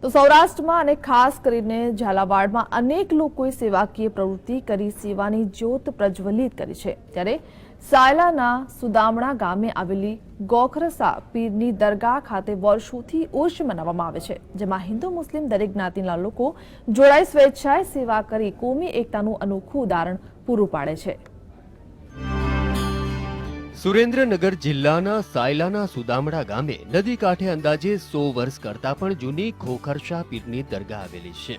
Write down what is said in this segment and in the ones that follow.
તો સૌરાષ્ટ્રમાં અને ખાસ કરીને ઝાલાવાડમાં અનેક લોકોએ સેવાકીય પ્રવૃત્તિ કરી સેવાની જ્યોત પ્રજ્વલિત કરી છે। ત્યારે સાયલાના સુદામણા ગામે આવેલી ગોખરસા પીરની દરગાહ ખાતે વર્ષોથી ઉર્ષ મનાવવામાં આવે છે, જેમાં હિન્દુ મુસ્લિમ દરેક જ્ઞાતિના લોકો જોડાઈ સ્વેચ્છાએ સેવા કરી કોમી એકતાનું અનોખું ઉદાહરણ પૂરું પાડે છે। સુરેન્દ્રનગર જિલ્લાના સાયલાના સુદામડા ગામે નદી કાંઠે અંદાજે 100 વર્ષ કરતાં પણ જૂની ખોખરશા પીરની દરગાહ આવેલી છે।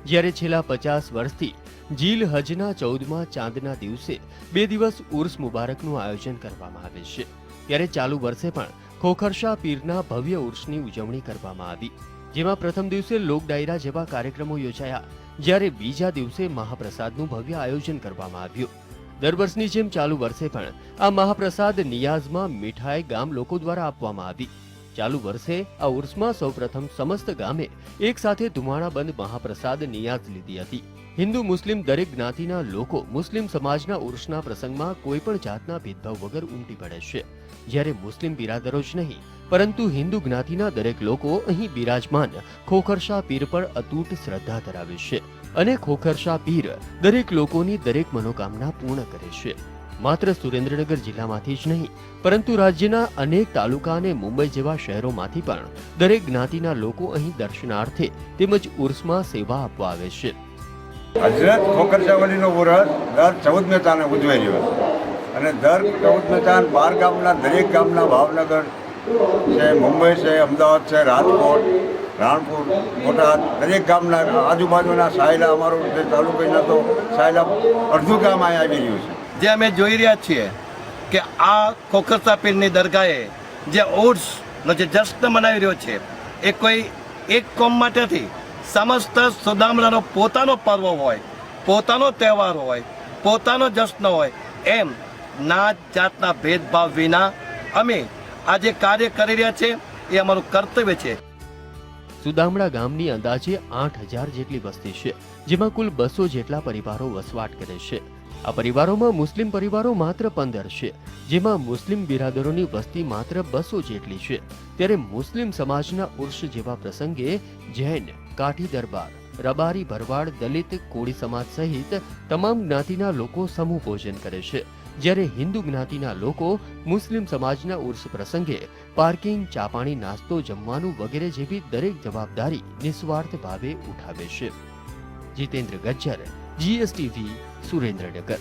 જ્યારે છેલ્લા 50 વર્ષથી જીલ હજના 14મા ચાંદના દિવસે 2 દિવસ ઉર્સ મુબારકનું આયોજન કરવામાં આવે છે। ત્યારે ચાલુ વર્ષે પણ ખોખરશા પીરના ભવ્ય ઉર્સની ઉજવણી કરવામાં આવી, જેમાં પ્રથમ દિવસે લોક ડાયરા જેવા કાર્યક્રમો યોજાયા, જ્યારે બીજા દિવસે મહાપ્રસાદનું ભવ્ય આયોજન કરવામાં આવ્યું। દર વર્ષની જેમ ચાલુ વર્ષે પણ આ મહાપ્રસાદ નિયાઝમાં મીઠાઈ ગામ લોકો દ્વારા આપવામાં આવી। ચાલુ વર્ષે આ ઉર્સમાં સૌપ્રથમ સમસ્ત ગામે એક સાથે ધુમાડાબંધ મહાપ્રસાદ નિયાઝ લીધી હતી। હિન્દુ મુસ્લિમ દરેક જ્ઞાતિના લોકો મુસ્લિમ સમાજના ઉર્સના પ્રસંગમાં કોઈ પણ જાતના ભેદભાવ વગર ઉમટી પડે છે। જ્યારે મુસ્લિમ બિરાદરો જ નહીં પરંતુ હિન્દુ જ્ઞાતિના દરેક લોકો અહીં બિરાજમાન ખોખરશા પીર પર અતૂટ શ્રદ્ધા ધરાવે છે અને ખોખરશા પીર દરેક લોકોની દરેક મનોકામના પૂર્ણ કરે છે। માત્ર સુરેન્દ્રનગર જિલ્લામાંથી જ નહીં પરંતુ રાજ્યના અનેક તાલુકા અને મુંબઈ જેવા શહેરોમાંથી પણ દરેક જ્ઞાતિના લોકો અહીં દર્શનાર્થે તેમજ ઉર્સમાં સેવા આપવા આવે છે। હજરત ખોખરશા વલીનો ઉર્સ દર 14મે ચાંદે ઉજવાઈ રહ્યો છે અને દર 14મે ચાંદ 12 ગામના દરેક ગામના ભાવનગર છે, મુંબઈ છે, અમદાવાદ છે, રાજકોટ, રાણપુર, બોટાદ દરેક ગામના આજુબાજુના સાયલા અમારું જે તાલુકાના તો સાયલા અડધું ગામ અહીં આવી રહ્યું છે। જે અમે જોઈ રહ્યા છીએ કે આ ખોખરશા પીરની દરગાહે જે ઉર્સનો જે જશ્ન મનાવી રહ્યો છે એ કોઈ એક કોમ માટે નથી, સમસ્ત સુદામડાનો પોતાનો પર્વ હોય, પોતાનો તહેવાર હોય, પોતાનો જશ્ન હોય, એમ નાત જાતના ભેદભાવ વિના અમે આ જે કાર્ય કરી રહ્યા છે એ અમારું કર્તવ્ય છે। સુદામડા ગામની અંદાજે 8000 જેટલી વસ્તી છે, જેમાં કુલ 200 જેટલા પરિવારો વસવાટ કરે છે। આ પરિવારોમાં મુસ્લિમ પરિવારો માત્ર 15 છે, જેમાં મુસ્લિમ બિરાદરોની વસ્તી માત્ર 200 જેટલી છે। ત્યારે મુસ્લિમ સમાજના ઉર્સ જેવા પ્રસંગે જૈન, કાઠી દરબાર, રબારી ભરવાડ, દલિત, કોળી સમાજ સહિત તમામ જ્ઞાતિના લોકો સમૂહ ભોજન કરે છે। જ્યારે હિન્દુ જ્ઞાતિના લોકો મુસ્લિમ સમાજના ઉર્સ પ્રસંગે પાર્કિંગ, ચાપાણી, નાસ્તો, જમવાનું વગેરે જેવી દરેક જવાબદારી નિસ્વાર્થ ભાવે ઉઠાવે છે। જીતેન્દ્ર ગજ્જર, GSTV, સુરેન્દ્રનગર।